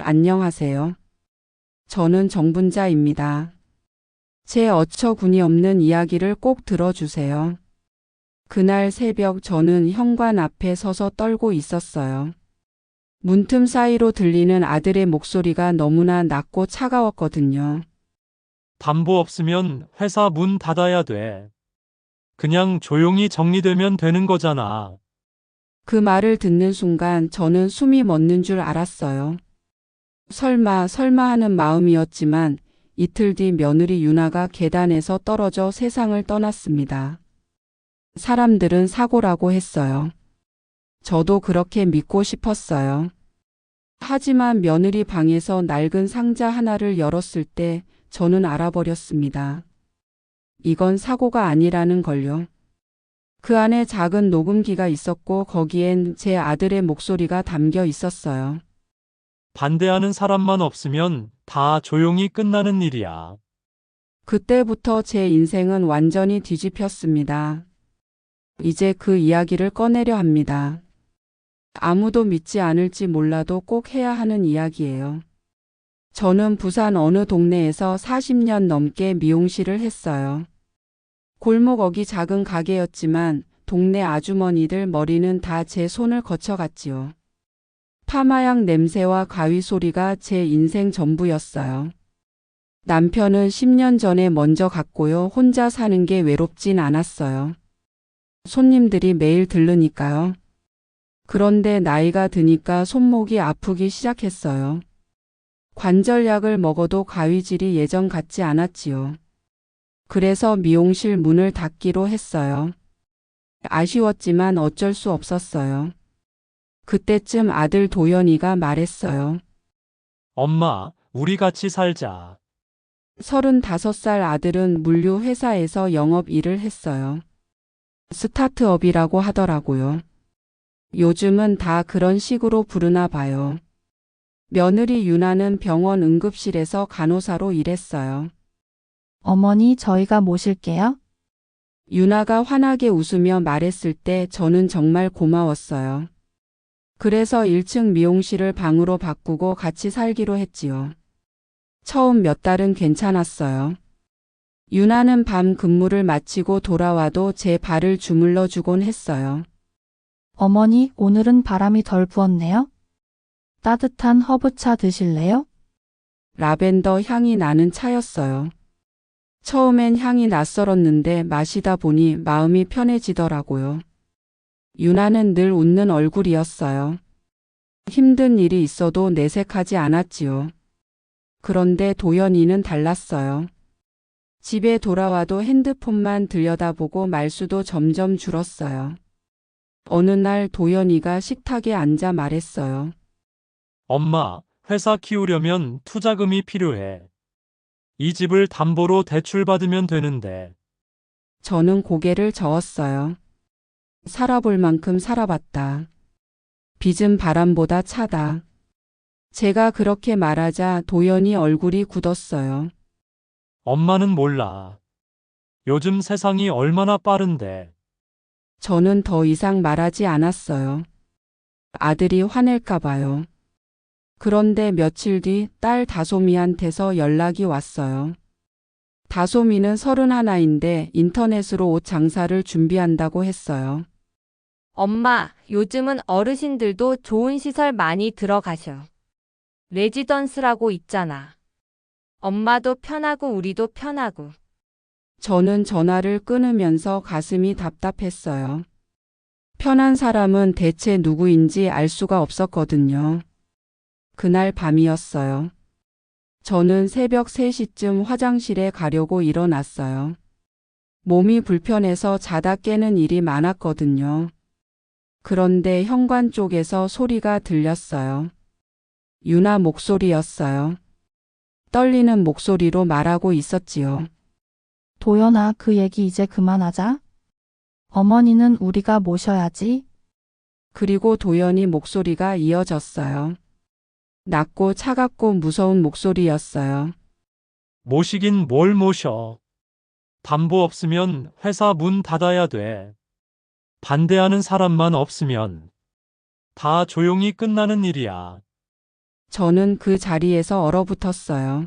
안녕하세요. 저는 정분자입니다. 제 어처구니 없는 이야기를 꼭 들어주세요. 그날 새벽 저는 현관 앞에 서서 떨고 있었어요. 문틈 사이로 들리는 아들의 목소리가 너무나 낮고 차가웠거든요. 담보 없으면 회사 문 닫아야 돼. 그냥 조용히 정리되면 되는 거잖아. 그 말을 듣는 순간 저는 숨이 멎는 줄 알았어요. 설마 하는 마음이었지만 이틀 뒤 며느리 유나가 계단에서 떨어져 세상을 떠났습니다. 사람들은 사고라고 했어요. 저도 그렇게 믿고 싶었어요. 하지만 며느리 방에서 낡은 상자 하나를 열었을 때 저는 알아버렸습니다. 이건 사고가 아니라는 걸요. 그 안에 작은 녹음기가 있었고 거기엔 제 아들의 목소리가 담겨 있었어요. 반대하는 사람만 없으면 다 조용히 끝나는 일이야. 그때부터 제 인생은 완전히 뒤집혔습니다. 이제 그 이야기를 꺼내려 합니다. 아무도 믿지 않을지 몰라도 꼭 해야 하는 이야기예요. 저는 부산 어느 동네에서 40년 넘게 미용실을 했어요. 골목 작은 가게였지만 동네 아주머니들 머리는 다 제 손을 거쳐갔지요. 파마약 냄새와 가위 소리가 제 인생 전부였어요. 남편은 10년 전에 먼저 갔고요. 혼자 사는 게 외롭진 않았어요. 손님들이 매일 들르니까요. 그런데 나이가 드니까 손목이 아프기 시작했어요. 관절약을 먹어도 가위질이 예전 같지 않았지요. 그래서 미용실 문을 닫기로 했어요. 아쉬웠지만 어쩔 수 없었어요. 그때쯤 아들 도연이가 말했어요. 엄마, 우리 같이 살자. 35살 아들은 물류 회사에서 영업 일을 했어요. 스타트업이라고 하더라고요. 요즘은 다 그런 식으로 부르나 봐요. 며느리 유나는 병원 응급실에서 간호사로 일했어요. 어머니, 저희가 모실게요. 유나가 환하게 웃으며 말했을 때 저는 정말 고마웠어요. 그래서 1층 미용실을 방으로 바꾸고 같이 살기로 했지요. 처음 몇 달은 괜찮았어요. 유나는 밤 근무를 마치고 돌아와도 제 발을 주물러 주곤 했어요. 어머니, 오늘은 바람이 덜 부었네요. 따뜻한 허브차 드실래요? 라벤더 향이 나는 차였어요. 처음엔 향이 낯설었는데 마시다 보니 마음이 편해지더라고요. 유나는 늘 웃는 얼굴이었어요. 힘든 일이 있어도 내색하지 않았지요. 그런데 도연이는 달랐어요. 집에 돌아와도 핸드폰만 들여다보고 말수도 점점 줄었어요. 어느 날 도연이가 식탁에 앉아 말했어요. 엄마, 회사 키우려면 투자금이 필요해. 이 집을 담보로 대출받으면 되는데. 저는 고개를 저었어요. 살아볼 만큼 살아봤다. 빚은 바람보다 차다. 제가 그렇게 말하자 도연이 얼굴이 굳었어요. 엄마는 몰라. 요즘 세상이 얼마나 빠른데. 저는 더 이상 말하지 않았어요. 아들이 화낼까 봐요. 그런데 며칠 뒤 딸 다솜이한테서 연락이 왔어요. 다솜이는 31인데 인터넷으로 옷 장사를 준비한다고 했어요. 엄마, 요즘은 어르신들도 좋은 시설 많이 들어가셔. 레지던스라고 있잖아. 엄마도 편하고 우리도 편하고. 저는 전화를 끊으면서 가슴이 답답했어요. 편한 사람은 대체 누구인지 알 수가 없었거든요. 그날 밤이었어요. 저는 새벽 3시쯤 화장실에 가려고 일어났어요. 몸이 불편해서 자다 깨는 일이 많았거든요. 그런데 현관 쪽에서 소리가 들렸어요. 유나 목소리였어요. 떨리는 목소리로 말하고 있었지요. 도연아, 그 얘기 이제 그만하자. 어머니는 우리가 모셔야지. 그리고 도연이 목소리가 이어졌어요. 낮고 차갑고 무서운 목소리였어요. 모시긴 뭘 모셔. 담보 없으면 회사 문 닫아야 돼. 반대하는 사람만 없으면 다 조용히 끝나는 일이야. 저는 그 자리에서 얼어붙었어요.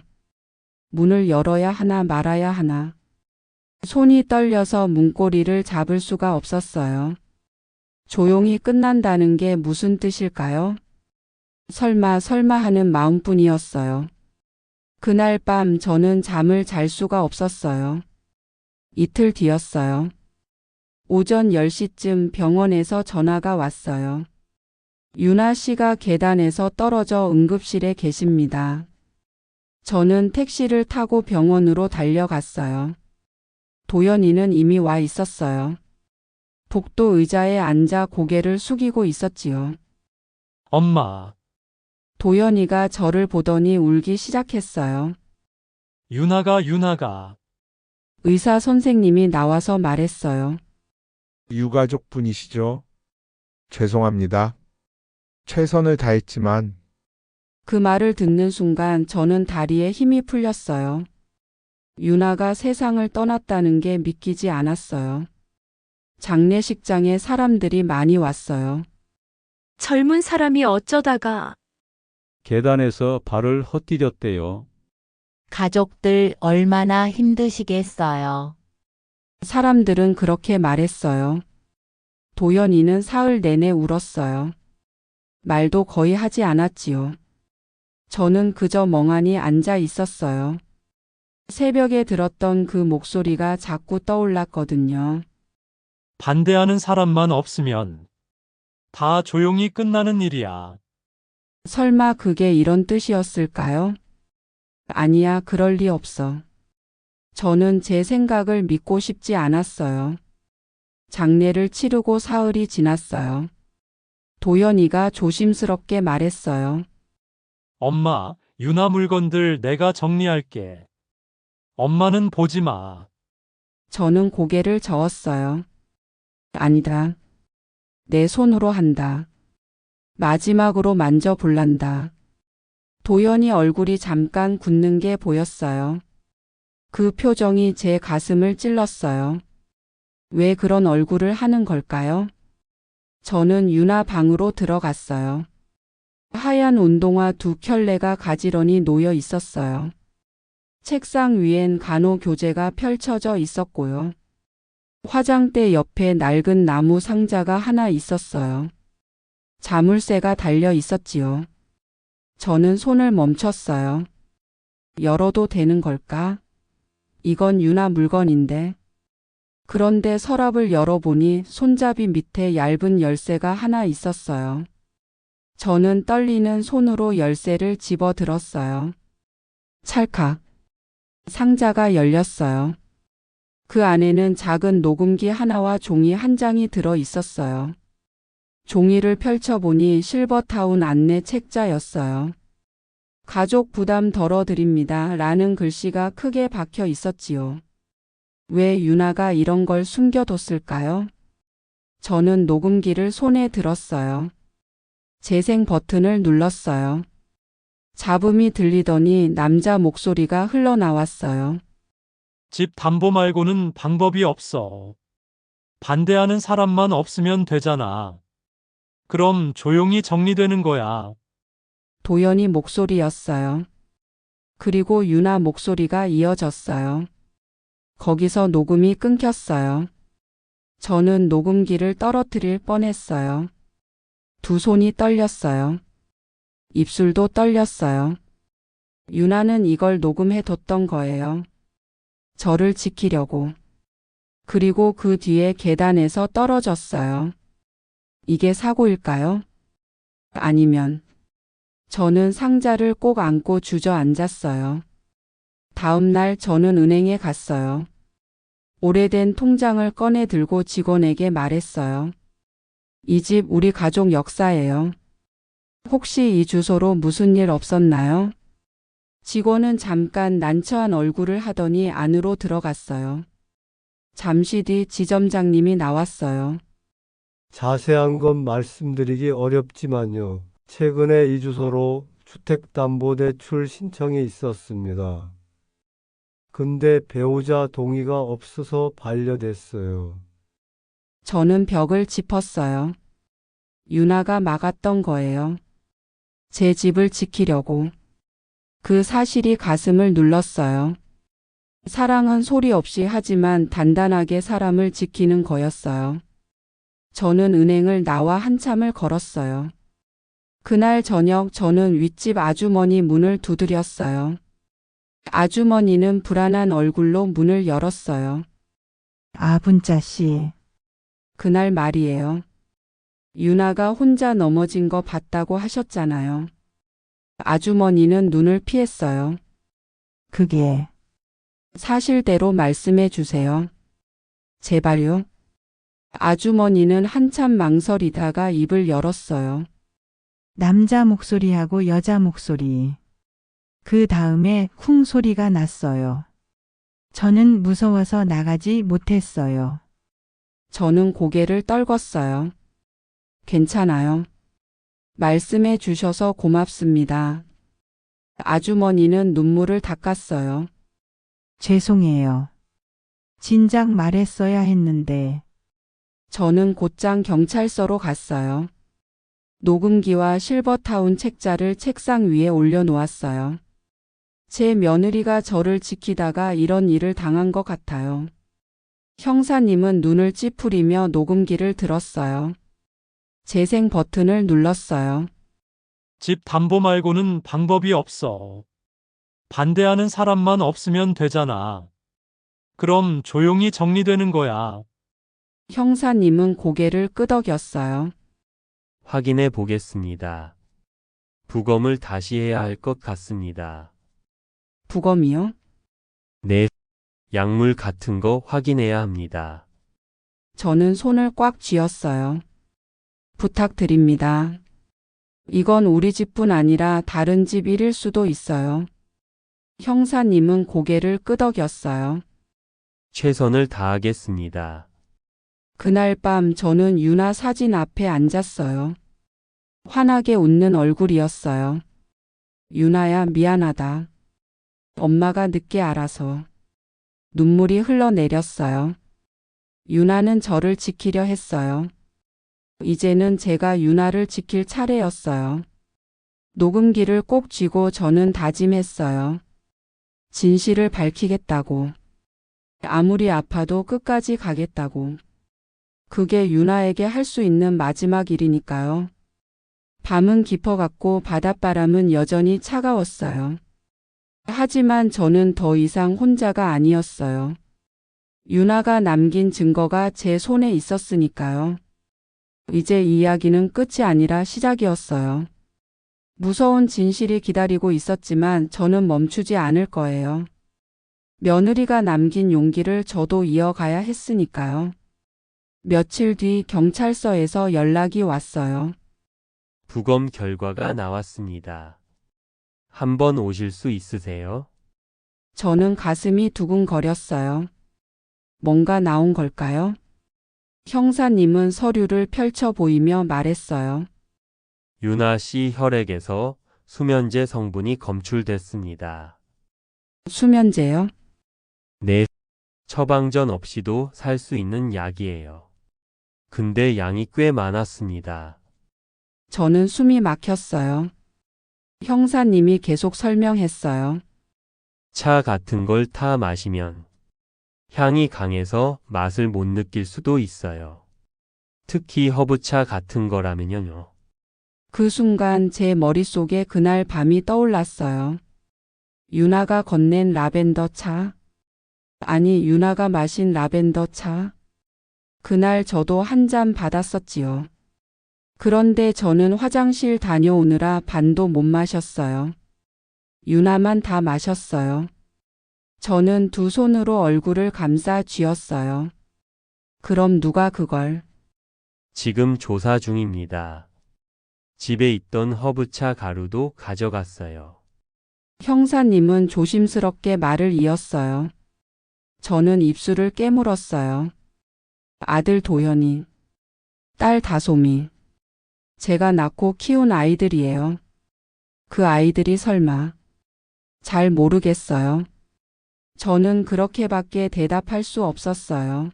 문을 열어야 하나 말아야 하나. 손이 떨려서 문고리를 잡을 수가 없었어요. 조용히 끝난다는 게 무슨 뜻일까요? 설마 하는 마음뿐이었어요. 그날 밤 저는 잠을 잘 수가 없었어요. 이틀 뒤였어요. 오전 10시쯤 병원에서 전화가 왔어요. 유나 씨가 계단에서 떨어져 응급실에 계십니다. 저는 택시를 타고 병원으로 달려갔어요. 도연이는 이미 와 있었어요. 복도 의자에 앉아 고개를 숙이고 있었지요. 엄마, 도연이가 저를 보더니 울기 시작했어요. 유나가. 의사 선생님이 나와서 말했어요. 유가족 분이시죠? 죄송합니다. 최선을 다했지만 그 말을 듣는 순간 저는 다리에 힘이 풀렸어요. 유나가 세상을 떠났다는 게 믿기지 않았어요. 장례식장에 사람들이 많이 왔어요. 젊은 사람이 어쩌다가 계단에서 발을 헛디뎠대요. 가족들 얼마나 힘드시겠어요. 사람들은 그렇게 말했어요. 도연이는 사흘 내내 울었어요. 말도 거의 하지 않았지요. 저는 그저 멍하니 앉아 있었어요. 새벽에 들었던 그 목소리가 자꾸 떠올랐거든요. 반대하는 사람만 없으면 다 조용히 끝나는 일이야. 설마 그게 이런 뜻이었을까요? 아니야, 그럴 리 없어. 저는 제 생각을 믿고 싶지 않았어요. 장례를 치르고 사흘이 지났어요. 도연이가 조심스럽게 말했어요. 엄마, 유나 물건들 내가 정리할게. 엄마는 보지 마. 저는 고개를 저었어요. 아니다. 내 손으로 한다. 마지막으로 만져볼란다. 도연이 얼굴이 잠깐 굳는 게 보였어요. 그 표정이 제 가슴을 찔렀어요. 왜 그런 얼굴을 하는 걸까요? 저는 유나 방으로 들어갔어요. 하얀 운동화 두 켤레가 가지런히 놓여 있었어요. 책상 위엔 간호교재가 펼쳐져 있었고요. 화장대 옆에 낡은 나무 상자가 하나 있었어요. 자물쇠가 달려 있었지요. 저는 손을 멈췄어요. 열어도 되는 걸까? 이건 유나 물건인데. 그런데 서랍을 열어보니 손잡이 밑에 얇은 열쇠가 하나 있었어요. 저는 떨리는 손으로 열쇠를 집어 들었어요. 찰칵. 상자가 열렸어요. 그 안에는 작은 녹음기 하나와 종이 한 장이 들어 있었어요. 종이를 펼쳐보니 실버타운 안내 책자였어요. 가족 부담 덜어드립니다. 라는 글씨가 크게 박혀 있었지요. 왜 유나가 이런 걸 숨겨뒀을까요? 저는 녹음기를 손에 들었어요. 재생 버튼을 눌렀어요. 잡음이 들리더니 남자 목소리가 흘러나왔어요. 집 담보 말고는 방법이 없어. 반대하는 사람만 없으면 되잖아. 그럼 조용히 정리되는 거야. 도연이 목소리였어요. 그리고 유나 목소리가 이어졌어요. 거기서 녹음이 끊겼어요. 저는 녹음기를 떨어뜨릴 뻔했어요. 두 손이 떨렸어요. 입술도 떨렸어요. 유나는 이걸 녹음해뒀던 거예요. 저를 지키려고. 그리고 그 뒤에 계단에서 떨어졌어요. 이게 사고일까요? 아니면 저는 상자를 꼭 안고 주저앉았어요. 다음 날 저는 은행에 갔어요. 오래된 통장을 꺼내 들고 직원에게 말했어요. 이 집 우리 가족 역사예요. 혹시 이 주소로 무슨 일 없었나요? 직원은 잠깐 난처한 얼굴을 하더니 안으로 들어갔어요. 잠시 뒤 지점장님이 나왔어요. 자세한 건 말씀드리기 어렵지만요. 최근에 이 주소로 주택담보대출 신청이 있었습니다. 근데 배우자 동의가 없어서 반려됐어요. 저는 벽을 짚었어요. 유나가 막았던 거예요. 제 집을 지키려고. 그 사실이 가슴을 눌렀어요. 사랑은 소리 없이 하지만 단단하게 사람을 지키는 거였어요. 저는 은행을 나와 한참을 걸었어요. 그날 저녁 저는 윗집 아주머니 문을 두드렸어요. 아주머니는 불안한 얼굴로 문을 열었어요. 아분짜 씨, 그날 말이에요. 유나가 혼자 넘어진 거 봤다고 하셨잖아요. 아주머니는 눈을 피했어요. 그게 사실대로 말씀해 주세요. 제발요. 아주머니는 한참 망설이다가 입을 열었어요. 남자 목소리하고 여자 목소리. 그 다음에 쿵 소리가 났어요. 저는 무서워서 나가지 못했어요. 저는 고개를 떨궜어요. 괜찮아요. 말씀해 주셔서 고맙습니다. 아주머니는 눈물을 닦았어요. 죄송해요. 진작 말했어야 했는데. 저는 곧장 경찰서로 갔어요. 녹음기와 실버타운 책자를 책상 위에 올려놓았어요. 제 며느리가 저를 지키다가 이런 일을 당한 것 같아요. 형사님은 눈을 찌푸리며 녹음기를 들었어요. 재생 버튼을 눌렀어요. 집 담보 말고는 방법이 없어. 반대하는 사람만 없으면 되잖아. 그럼 조용히 정리되는 거야. 형사님은 고개를 끄덕였어요. 확인해 보겠습니다. 부검을 다시 해야 할 것 같습니다. 부검이요? 네, 약물 같은 거 확인해야 합니다. 저는 손을 꽉 쥐었어요. 부탁드립니다. 이건 우리 집뿐 아니라 다른 집 일일 수도 있어요. 형사님은 고개를 끄덕였어요. 최선을 다하겠습니다. 그날 밤 저는 유나 사진 앞에 앉았어요. 환하게 웃는 얼굴이었어요. 유나야, 미안하다. 엄마가 늦게 알아서. 눈물이 흘러내렸어요. 유나는 저를 지키려 했어요. 이제는 제가 유나를 지킬 차례였어요. 녹음기를 꼭 쥐고 저는 다짐했어요. 진실을 밝히겠다고. 아무리 아파도 끝까지 가겠다고. 그게 유나에게 할 수 있는 마지막 일이니까요. 밤은 깊어갔고 바닷바람은 여전히 차가웠어요. 하지만 저는 더 이상 혼자가 아니었어요. 유나가 남긴 증거가 제 손에 있었으니까요. 이제 이야기는 끝이 아니라 시작이었어요. 무서운 진실이 기다리고 있었지만 저는 멈추지 않을 거예요. 며느리가 남긴 용기를 저도 이어가야 했으니까요. 며칠 뒤 경찰서에서 연락이 왔어요. 부검 결과가 나왔습니다. 한번 오실 수 있으세요? 저는 가슴이 두근거렸어요. 뭔가 나온 걸까요? 형사님은 서류를 펼쳐 보이며 말했어요. 유나 씨 혈액에서 수면제 성분이 검출됐습니다. 수면제요? 네, 처방전 없이도 살 수 있는 약이에요. 근데 양이 꽤 많았습니다. 저는 숨이 막혔어요. 형사님이 계속 설명했어요. 차 같은 걸 타 마시면 향이 강해서 맛을 못 느낄 수도 있어요. 특히 허브차 같은 거라면요. 그 순간 제 머릿속에 그날 밤이 떠올랐어요. 유나가 건넨 라벤더 차. 아니, 유나가 마신 라벤더 차. 그날 저도 한 잔 받았었지요. 그런데 저는 화장실 다녀오느라 반도 못 마셨어요. 유나만 다 마셨어요. 저는 두 손으로 얼굴을 감싸 쥐었어요. 그럼 누가 그걸? 지금 조사 중입니다. 집에 있던 허브차 가루도 가져갔어요. 형사님은 조심스럽게 말을 이었어요. 저는 입술을 깨물었어요. 아들 도현이, 딸 다솜이, 제가 낳고 키운 아이들이에요. 그 아이들이 설마. 잘 모르겠어요. 저는 그렇게밖에 대답할 수 없었어요.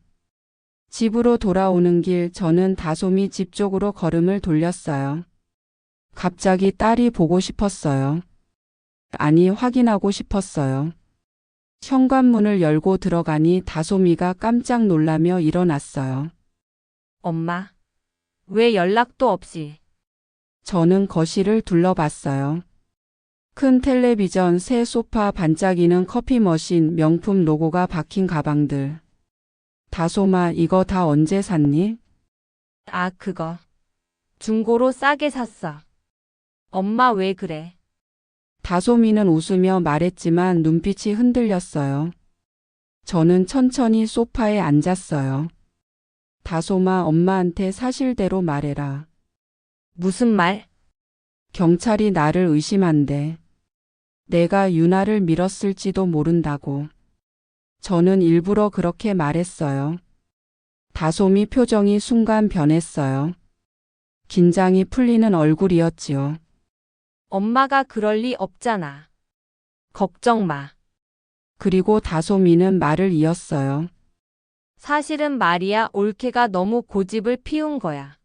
집으로 돌아오는 길 저는 다솜이 집 쪽으로 걸음을 돌렸어요. 갑자기 딸이 보고 싶었어요. 아니, 확인하고 싶었어요. 현관문을 열고 들어가니 다솜이가 깜짝 놀라며 일어났어요. 엄마, 왜 연락도 없이? 저는 거실을 둘러봤어요. 큰 텔레비전, 새 소파, 반짝이는 커피 머신, 명품 로고가 박힌 가방들. 다솜아, 이거 다 언제 샀니? 아, 그거. 중고로 싸게 샀어. 엄마 왜 그래? 다솜이는 웃으며 말했지만 눈빛이 흔들렸어요. 저는 천천히 소파에 앉았어요. 다솜아, 엄마한테 사실대로 말해라. 무슨 말? 경찰이 나를 의심한대. 내가 유나를 밀었을지도 모른다고. 저는 일부러 그렇게 말했어요. 다솜이 표정이 순간 변했어요. 긴장이 풀리는 얼굴이었지요. 엄마가 그럴 리 없잖아. 걱정 마. 그리고 다솜이는 말을 이었어요. 사실은 말이야, 올케가 너무 고집을 피운 거야.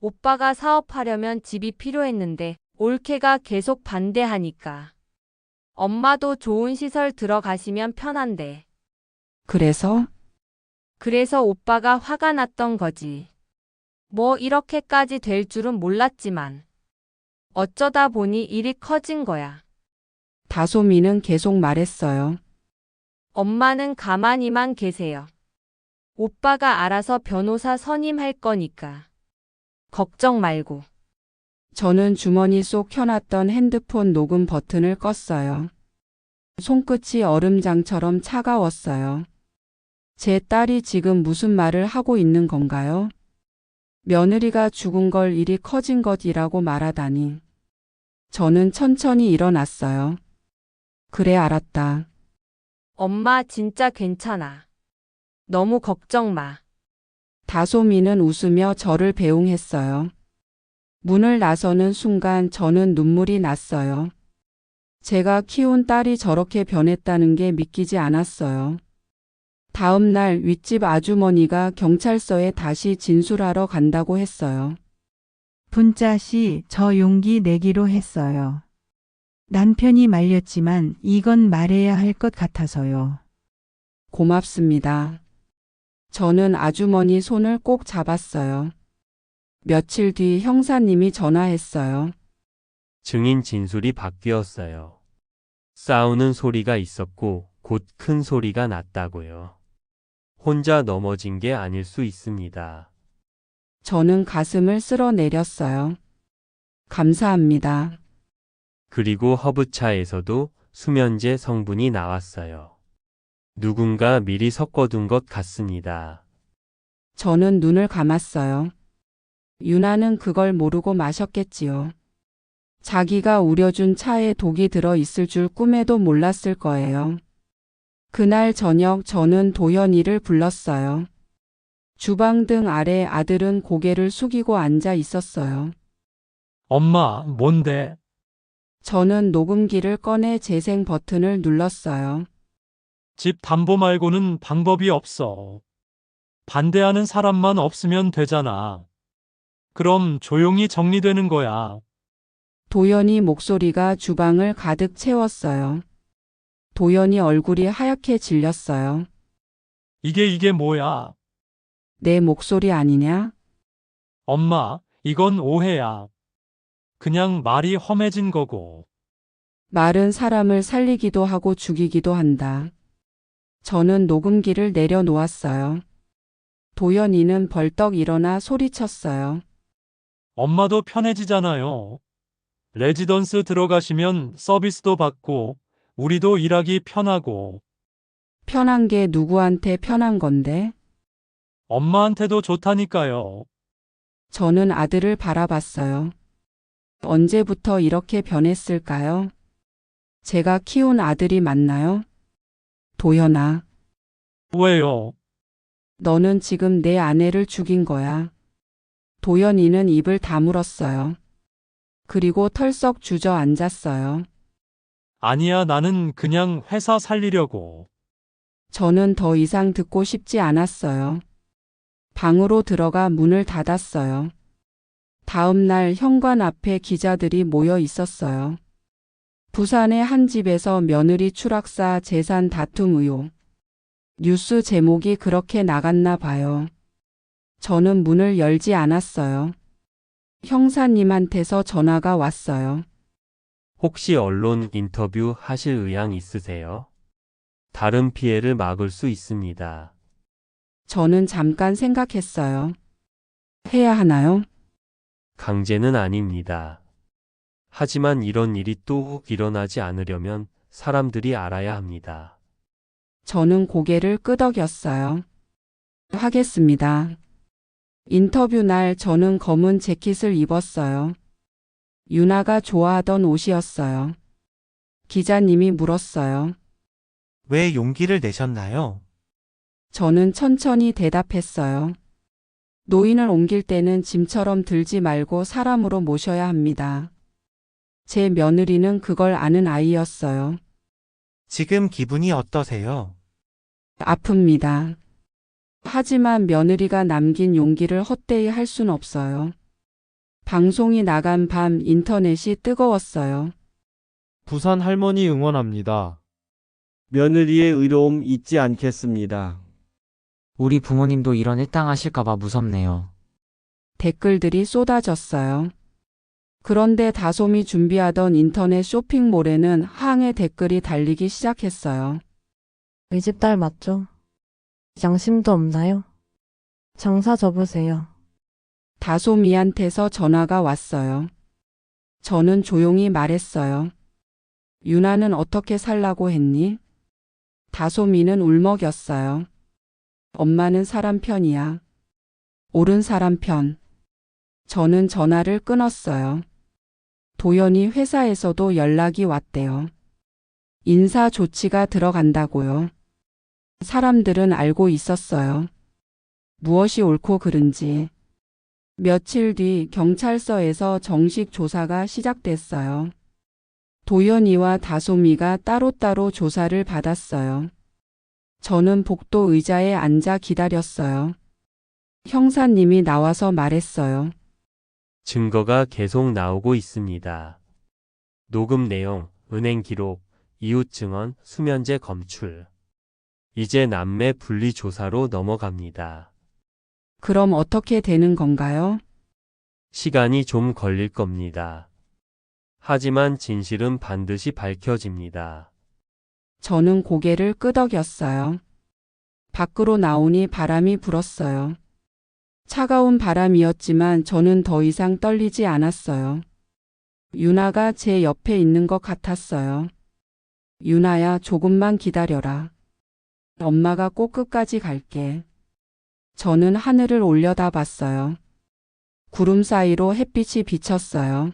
오빠가 사업하려면 집이 필요했는데 올케가 계속 반대하니까. 엄마도 좋은 시설 들어가시면 편한데. 그래서 오빠가 화가 났던 거지. 뭐 이렇게까지 될 줄은 몰랐지만. 어쩌다 보니 일이 커진 거야. 다솜이는 계속 말했어요. 엄마는 가만히만 계세요. 오빠가 알아서 변호사 선임할 거니까. 걱정 말고. 저는 주머니 속 켜놨던 핸드폰 녹음 버튼을 껐어요. 손끝이 얼음장처럼 차가웠어요. 제 딸이 지금 무슨 말을 하고 있는 건가요? 며느리가 죽은 걸 일이 커진 것이라고 말하다니. 저는 천천히 일어났어요. 그래, 알았다. 엄마 진짜 괜찮아. 너무 걱정 마. 다솜이는 웃으며 저를 배웅했어요. 문을 나서는 순간 저는 눈물이 났어요. 제가 키운 딸이 저렇게 변했다는 게 믿기지 않았어요. 다음 날 윗집 아주머니가 경찰서에 다시 진술하러 간다고 했어요. 분짜씨, 저 용기 내기로 했어요. 남편이 말렸지만 이건 말해야 할 것 같아서요. 고맙습니다. 저는 아주머니 손을 꼭 잡았어요. 며칠 뒤 형사님이 전화했어요. 증인 진술이 바뀌었어요. 싸우는 소리가 있었고 곧 큰 소리가 났다고요. 혼자 넘어진 게 아닐 수 있습니다. 저는 가슴을 쓸어내렸어요. 감사합니다. 그리고 허브차에서도 수면제 성분이 나왔어요. 누군가 미리 섞어둔 것 같습니다. 저는 눈을 감았어요. 유나는 그걸 모르고 마셨겠지요. 자기가 우려준 차에 독이 들어 있을 줄 꿈에도 몰랐을 거예요. 그날 저녁 저는 도현이를 불렀어요. 주방등 아래 아들은 고개를 숙이고 앉아 있었어요. 엄마, 뭔데? 저는 녹음기를 꺼내 재생 버튼을 눌렀어요. 집 담보 말고는 방법이 없어. 반대하는 사람만 없으면 되잖아. 그럼 조용히 정리되는 거야. 도연이 목소리가 주방을 가득 채웠어요. 도연이 얼굴이 하얗게 질렸어요. 이게 뭐야? 내 목소리 아니냐? 엄마, 이건 오해야. 그냥 말이 험해진 거고. 말은 사람을 살리기도 하고 죽이기도 한다. 저는 녹음기를 내려놓았어요. 도연이는 벌떡 일어나 소리쳤어요. 엄마도 편해지잖아요. 레지던스 들어가시면 서비스도 받고, 우리도 일하기 편하고, 편한 게 누구한테 편한 건데? 엄마한테도 좋다니까요. 저는 아들을 바라봤어요. 언제부터 이렇게 변했을까요? 제가 키운 아들이 맞나요? 도연아, 왜요? 너는 지금 내 아내를 죽인 거야. 도연이는 입을 다물었어요. 그리고 털썩 주저앉았어요. 아니야, 나는 그냥 회사 살리려고. 저는 더 이상 듣고 싶지 않았어요. 방으로 들어가 문을 닫았어요. 다음 날 현관 앞에 기자들이 모여 있었어요. 부산의 한 집에서 며느리 추락사 재산 다툼 의혹. 뉴스 제목이 그렇게 나갔나 봐요. 저는 문을 열지 않았어요. 형사님한테서 전화가 왔어요. 혹시 언론 인터뷰 하실 의향 있으세요? 다른 피해를 막을 수 있습니다. 저는 잠깐 생각했어요. 해야 하나요? 강제는 아닙니다. 하지만 이런 일이 또 일어나지 않으려면 사람들이 알아야 합니다. 저는 고개를 끄덕였어요. 하겠습니다. 인터뷰 날 저는 검은 재킷을 입었어요. 유나가 좋아하던 옷이었어요. 기자님이 물었어요. 왜 용기를 내셨나요? 저는 천천히 대답했어요. 노인을 옮길 때는 짐처럼 들지 말고 사람으로 모셔야 합니다. 제 며느리는 그걸 아는 아이였어요. 지금 기분이 어떠세요? 아픕니다. 하지만 며느리가 남긴 용기를 헛되이 할 순 없어요. 방송이 나간 밤 인터넷이 뜨거웠어요. 부산 할머니 응원합니다. 며느리의 의로움 잊지 않겠습니다. 우리 부모님도 이런 일 당하실까봐 무섭네요. 댓글들이 쏟아졌어요. 그런데 다솜이 준비하던 인터넷 쇼핑몰에는 항해 댓글이 달리기 시작했어요. 이 집 딸 맞죠? 양심도 없나요? 장사 접으세요. 다솜이한테서 전화가 왔어요. 저는 조용히 말했어요. 유나는 어떻게 살라고 했니? 다솜이는 울먹였어요. 엄마는 사람 편이야. 옳은 사람 편. 저는 전화를 끊었어요. 도연이 회사에서도 연락이 왔대요. 인사 조치가 들어간다고요. 사람들은 알고 있었어요. 무엇이 옳고 그른지. 며칠 뒤 경찰서에서 정식 조사가 시작됐어요. 도연이와 다솜이가 따로따로 조사를 받았어요. 저는 복도 의자에 앉아 기다렸어요. 형사님이 나와서 말했어요. 증거가 계속 나오고 있습니다. 녹음 내용, 은행 기록, 이웃 증언, 수면제 검출. 이제 남매 분리 조사로 넘어갑니다. 그럼 어떻게 되는 건가요? 시간이 좀 걸릴 겁니다. 하지만 진실은 반드시 밝혀집니다. 저는 고개를 끄덕였어요. 밖으로 나오니 바람이 불었어요. 차가운 바람이었지만 저는 더 이상 떨리지 않았어요. 유나가 제 옆에 있는 것 같았어요. 유나야, 조금만 기다려라. 엄마가 꼭 끝까지 갈게. 저는 하늘을 올려다봤어요. 구름 사이로 햇빛이 비쳤어요.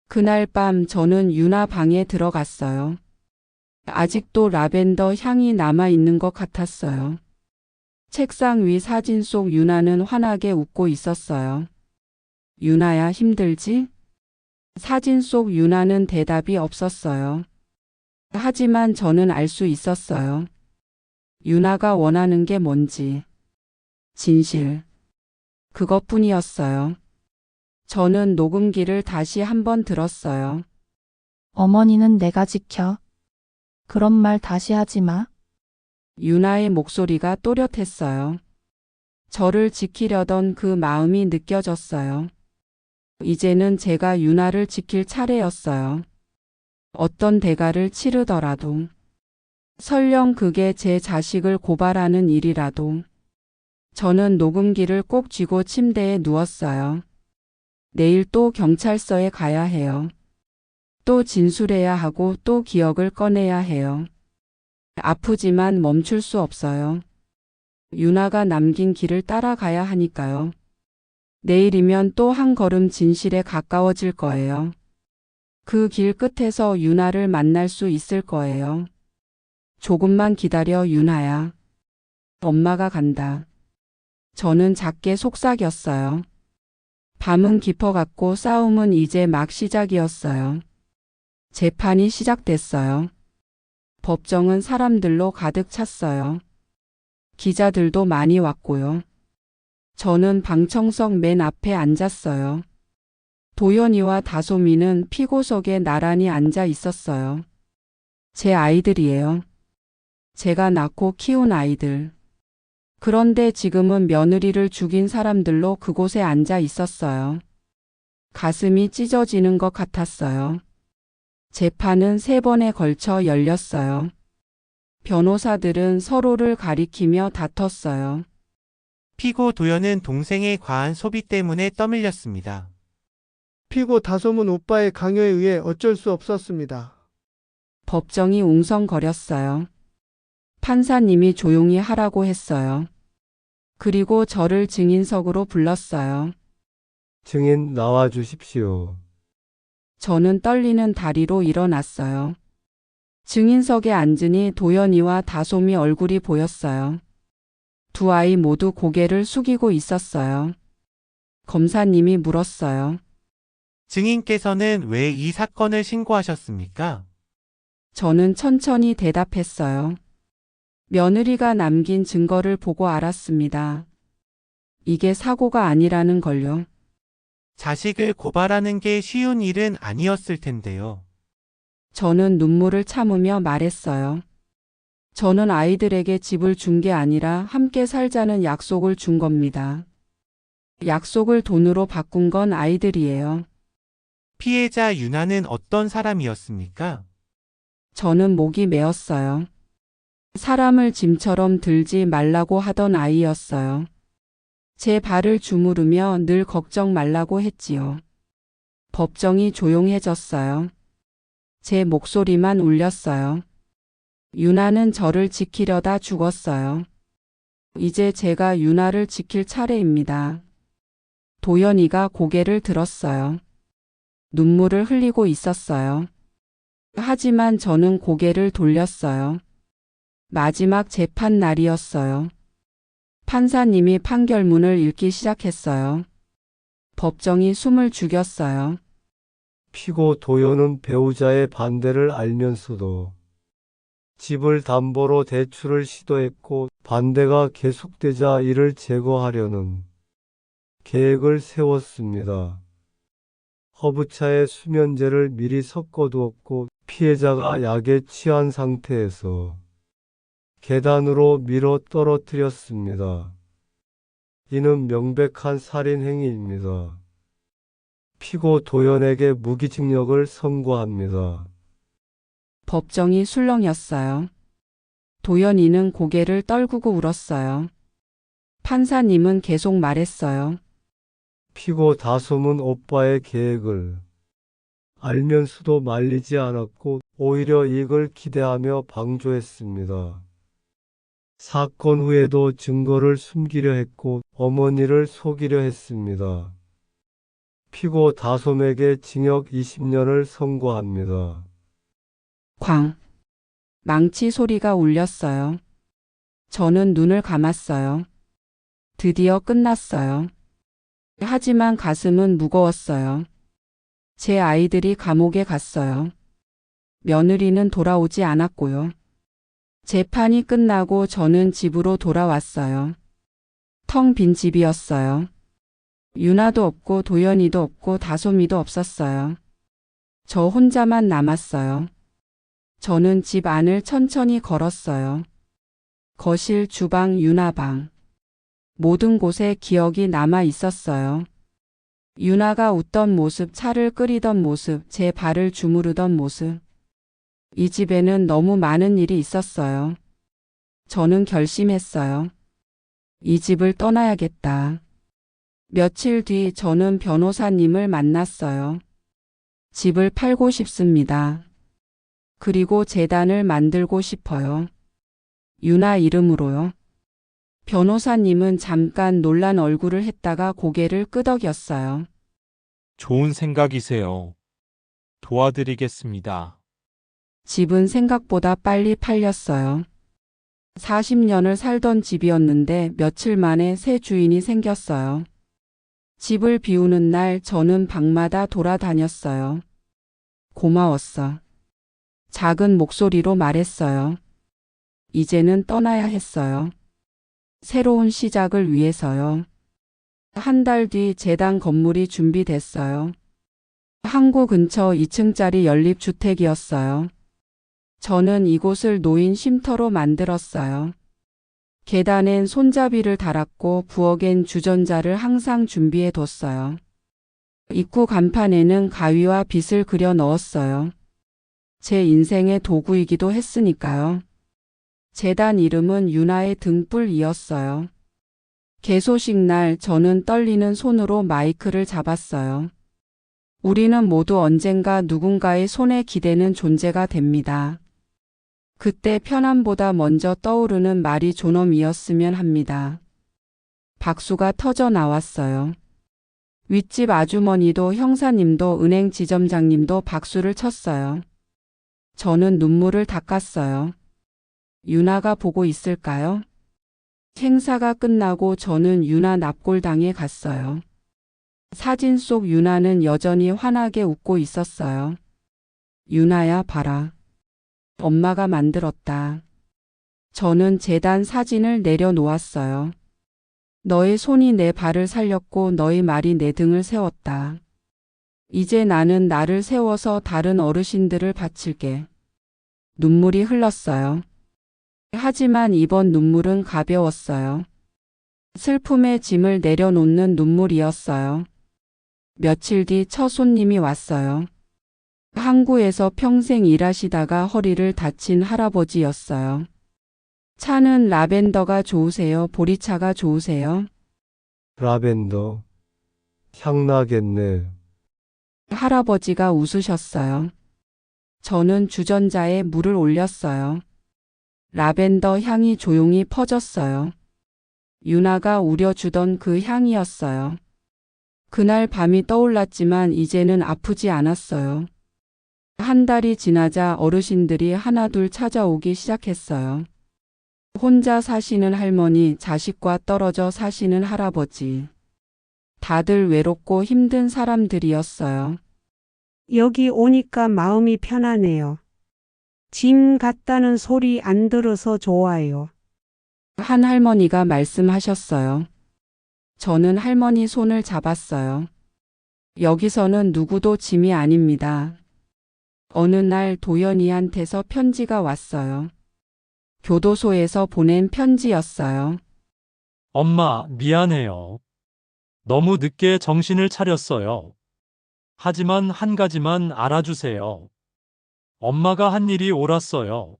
그날 밤 저는 유나 방에 들어갔어요. 아직도 라벤더 향이 남아있는 것 같았어요. 책상 위 사진 속 유나는 환하게 웃고 있었어요. 유나야, 힘들지? 사진 속 유나는 대답이 없었어요. 하지만 저는 알 수 있었어요. 유나가 원하는 게 뭔지. 진실. 그것뿐이었어요. 저는 녹음기를 다시 한번 들었어요. 어머니는 내가 지켜. 그런 말 다시 하지 마. 유나의 목소리가 또렷했어요. 저를 지키려던 그 마음이 느껴졌어요. 이제는 제가 유나를 지킬 차례였어요. 어떤 대가를 치르더라도. 설령 그게 제 자식을 고발하는 일이라도. 저는 녹음기를 꼭 쥐고 침대에 누웠어요. 내일 또 경찰서에 가야 해요. 또 진술해야 하고 또 기억을 꺼내야 해요. 아프지만 멈출 수 없어요. 유나가 남긴 길을 따라가야 하니까요. 내일이면 또 한 걸음 진실에 가까워질 거예요. 그 길 끝에서 유나를 만날 수 있을 거예요. 조금만 기다려, 유나야. 엄마가 간다. 저는 작게 속삭였어요. 밤은 깊어갔고 싸움은 이제 막 시작이었어요. 재판이 시작됐어요. 법정은 사람들로 가득 찼어요. 기자들도 많이 왔고요. 저는 방청석 맨 앞에 앉았어요. 도연이와 다솜이는 피고석에 나란히 앉아 있었어요. 제 아이들이에요. 제가 낳고 키운 아이들. 그런데 지금은 며느리를 죽인 사람들로 그곳에 앉아 있었어요. 가슴이 찢어지는 것 같았어요. 재판은 3번에 걸쳐 열렸어요. 변호사들은 서로를 가리키며 다퉜어요. 피고 도연은 동생의 과한 소비 때문에 떠밀렸습니다. 피고 다솜은 오빠의 강요에 의해 어쩔 수 없었습니다. 법정이 웅성거렸어요. 판사님이 조용히 하라고 했어요. 그리고 저를 증인석으로 불렀어요. 증인 나와 주십시오. 저는 떨리는 다리로 일어났어요. 증인석에 앉으니 도연이와 다솜이 얼굴이 보였어요. 두 아이 모두 고개를 숙이고 있었어요. 검사님이 물었어요. 증인께서는 왜 이 사건을 신고하셨습니까? 저는 천천히 대답했어요. 며느리가 남긴 증거를 보고 알았습니다. 이게 사고가 아니라는 걸요. 자식을 고발하는 게 쉬운 일은 아니었을 텐데요. 저는 눈물을 참으며 말했어요. 저는 아이들에게 집을 준 게 아니라 함께 살자는 약속을 준 겁니다. 약속을 돈으로 바꾼 건 아이들이에요. 피해자 유나는 어떤 사람이었습니까? 저는 목이 메었어요. 사람을 짐처럼 들지 말라고 하던 아이였어요. 제 발을 주무르며 늘 걱정 말라고 했지요. 법정이 조용해졌어요. 제 목소리만 울렸어요. 유나는 저를 지키려다 죽었어요. 이제 제가 유나를 지킬 차례입니다. 도연이가 고개를 들었어요. 눈물을 흘리고 있었어요. 하지만 저는 고개를 돌렸어요. 마지막 재판 날이었어요. 판사님이 판결문을 읽기 시작했어요. 법정이 숨을 죽였어요. 피고 도연은 배우자의 반대를 알면서도 집을 담보로 대출을 시도했고 반대가 계속되자 이를 제거하려는 계획을 세웠습니다. 허브차에 수면제를 미리 섞어두었고 피해자가 약에 취한 상태에서 계단으로 밀어 떨어뜨렸습니다. 이는 명백한 살인 행위입니다. 피고 도연에게 무기징역을 선고합니다. 법정이 술렁였어요. 도연이는 고개를 떨구고 울었어요. 판사님은 계속 말했어요. 피고 다솜은 오빠의 계획을 알면서도 말리지 않았고 오히려 이익을 기대하며 방조했습니다. 사건 후에도 증거를 숨기려 했고 어머니를 속이려 했습니다. 피고 다솜에게 징역 20년을 선고합니다. 쾅! 망치 소리가 울렸어요. 저는 눈을 감았어요. 드디어 끝났어요. 하지만 가슴은 무거웠어요. 제 아이들이 감옥에 갔어요. 며느리는 돌아오지 않았고요. 재판이 끝나고 저는 집으로 돌아왔어요. 텅 빈 집이었어요. 유나도 없고 도연이도 없고 다솜이도 없었어요. 저 혼자만 남았어요. 저는 집 안을 천천히 걸었어요. 거실, 주방, 유나방. 모든 곳에 기억이 남아 있었어요. 유나가 웃던 모습, 차를 끓이던 모습, 제 발을 주무르던 모습. 이 집에는 너무 많은 일이 있었어요. 저는 결심했어요. 이 집을 떠나야겠다. 며칠 뒤 저는 변호사님을 만났어요. 집을 팔고 싶습니다. 그리고 재단을 만들고 싶어요. 유나 이름으로요. 변호사님은 잠깐 놀란 얼굴을 했다가 고개를 끄덕였어요. 좋은 생각이세요. 도와드리겠습니다. 집은 생각보다 빨리 팔렸어요. 40년을 살던 집이었는데 며칠 만에 새 주인이 생겼어요. 집을 비우는 날 저는 방마다 돌아다녔어요. 고마웠어. 작은 목소리로 말했어요. 이제는 떠나야 했어요. 새로운 시작을 위해서요. 한 달 뒤 재단 건물이 준비됐어요. 항구 근처 2층짜리 연립주택이었어요. 저는 이곳을 노인 쉼터로 만들었어요. 계단엔 손잡이를 달았고 부엌엔 주전자를 항상 준비해 뒀어요. 입구 간판에는 가위와 빗을 그려 넣었어요. 제 인생의 도구이기도 했으니까요. 재단 이름은 유나의 등불이었어요. 개소식 날 저는 떨리는 손으로 마이크를 잡았어요. 우리는 모두 언젠가 누군가의 손에 기대는 존재가 됩니다. 그때 편안보다 먼저 떠오르는 말이 존엄이었으면 합니다. 박수가 터져 나왔어요. 윗집 아주머니도 형사님도 은행 지점장님도 박수를 쳤어요. 저는 눈물을 닦았어요. 유나가 보고 있을까요? 행사가 끝나고 저는 유나 납골당에 갔어요. 사진 속 유나는 여전히 환하게 웃고 있었어요. 유나야, 봐라. 엄마가 만들었다. 저는 재단 사진을 내려놓았어요. 너의 손이 내 발을 살렸고 너의 말이 내 등을 세웠다. 이제 나는 나를 세워서 다른 어르신들을 바칠게. 눈물이 흘렀어요. 하지만 이번 눈물은 가벼웠어요. 슬픔의 짐을 내려놓는 눈물이었어요. 며칠 뒤 첫 손님이 왔어요. 항구에서 평생 일하시다가 허리를 다친 할아버지였어요. 차는 라벤더가 좋으세요? 보리차가 좋으세요? 라벤더. 향나겠네. 할아버지가 웃으셨어요. 저는 주전자에 물을 올렸어요. 라벤더 향이 조용히 퍼졌어요. 유나가 우려주던 그 향이었어요. 그날 밤이 떠올랐지만 이제는 아프지 않았어요. 한 달이 지나자 어르신들이 하나둘 찾아오기 시작했어요. 혼자 사시는 할머니, 자식과 떨어져 사시는 할아버지. 다들 외롭고 힘든 사람들이었어요. 여기 오니까 마음이 편하네요. 짐 같다는 소리 안 들어서 좋아요. 한 할머니가 말씀하셨어요. 저는 할머니 손을 잡았어요. 여기서는 누구도 짐이 아닙니다. 어느 날 도연이한테서 편지가 왔어요. 교도소에서 보낸 편지였어요. 엄마, 미안해요. 너무 늦게 정신을 차렸어요. 하지만 한 가지만 알아주세요. 엄마가 한 일이 옳았어요.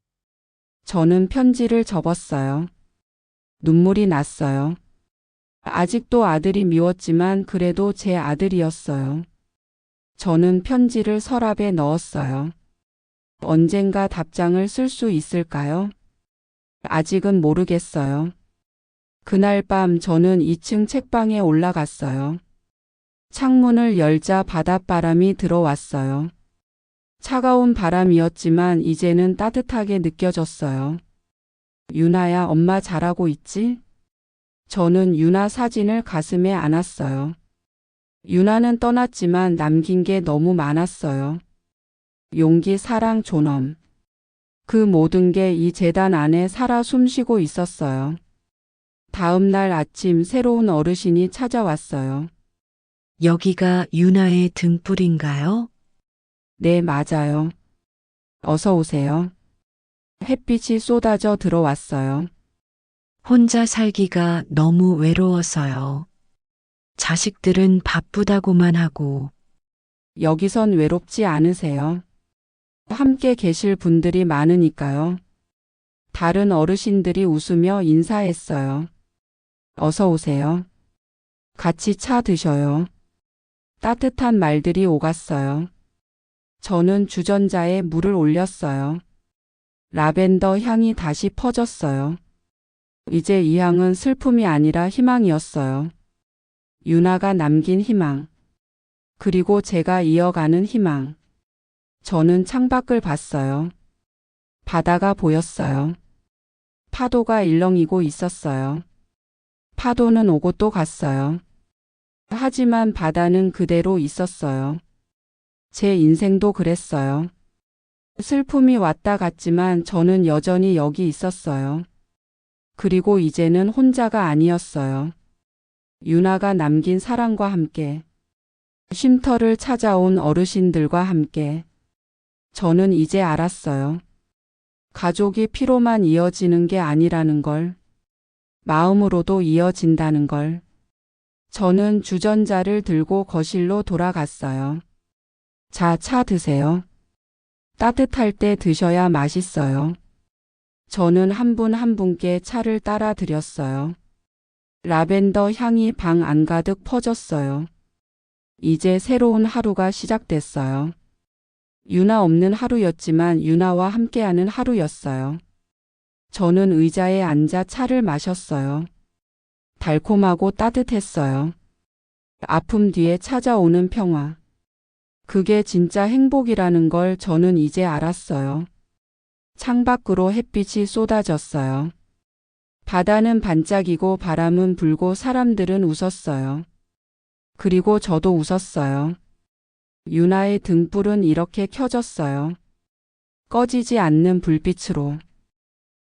저는 편지를 접었어요. 눈물이 났어요. 아직도 아들이 미웠지만 그래도 제 아들이었어요. 저는 편지를 서랍에 넣었어요. 언젠가 답장을 쓸 수 있을까요? 아직은 모르겠어요. 그날 밤 저는 2층 책방에 올라갔어요. 창문을 열자 바닷바람이 들어왔어요. 차가운 바람이었지만 이제는 따뜻하게 느껴졌어요. 유나야, 엄마 잘하고 있지? 저는 유나 사진을 가슴에 안았어요. 유나는 떠났지만 남긴 게 너무 많았어요. 용기, 사랑, 존엄. 그 모든 게 이 재단 안에 살아 숨쉬고 있었어요. 다음 날 아침 새로운 어르신이 찾아왔어요. 여기가 유나의 등불인가요? 네, 맞아요. 어서 오세요. 햇빛이 쏟아져 들어왔어요. 혼자 살기가 너무 외로워서요. 자식들은 바쁘다고만 하고. 여기선 외롭지 않으세요? 함께 계실 분들이 많으니까요. 다른 어르신들이 웃으며 인사했어요. 어서 오세요. 같이 차 드셔요. 따뜻한 말들이 오갔어요. 저는 주전자에 물을 올렸어요. 라벤더 향이 다시 퍼졌어요. 이제 이 향은 슬픔이 아니라 희망이었어요. 유나가 남긴 희망. 그리고 제가 이어가는 희망. 저는 창밖을 봤어요. 바다가 보였어요. 파도가 일렁이고 있었어요. 파도는 오고 또 갔어요. 하지만 바다는 그대로 있었어요. 제 인생도 그랬어요. 슬픔이 왔다 갔지만 저는 여전히 여기 있었어요. 그리고 이제는 혼자가 아니었어요. 유나가 남긴 사랑과 함께. 쉼터를 찾아온 어르신들과 함께 저는 이제 알았어요. 가족이 피로만 이어지는 게 아니라는 걸, 마음으로도 이어진다는 걸. 저는 주전자를 들고 거실로 돌아갔어요. 자, 차 드세요. 따뜻할 때 드셔야 맛있어요. 저는 한 분 한 분께 차를 따라 드렸어요. 라벤더 향이 방 안가득 퍼졌어요. 이제 새로운 하루가 시작됐어요. 유나 없는 하루였지만 유나와 함께하는 하루였어요. 저는 의자에 앉아 차를 마셨어요. 달콤하고 따뜻했어요. 아픔 뒤에 찾아오는 평화. 그게 진짜 행복이라는 걸 저는 이제 알았어요. 창밖으로 햇빛이 쏟아졌어요. 바다는 반짝이고 바람은 불고 사람들은 웃었어요. 그리고 저도 웃었어요. 유나의 등불은 이렇게 켜졌어요. 꺼지지 않는 불빛으로.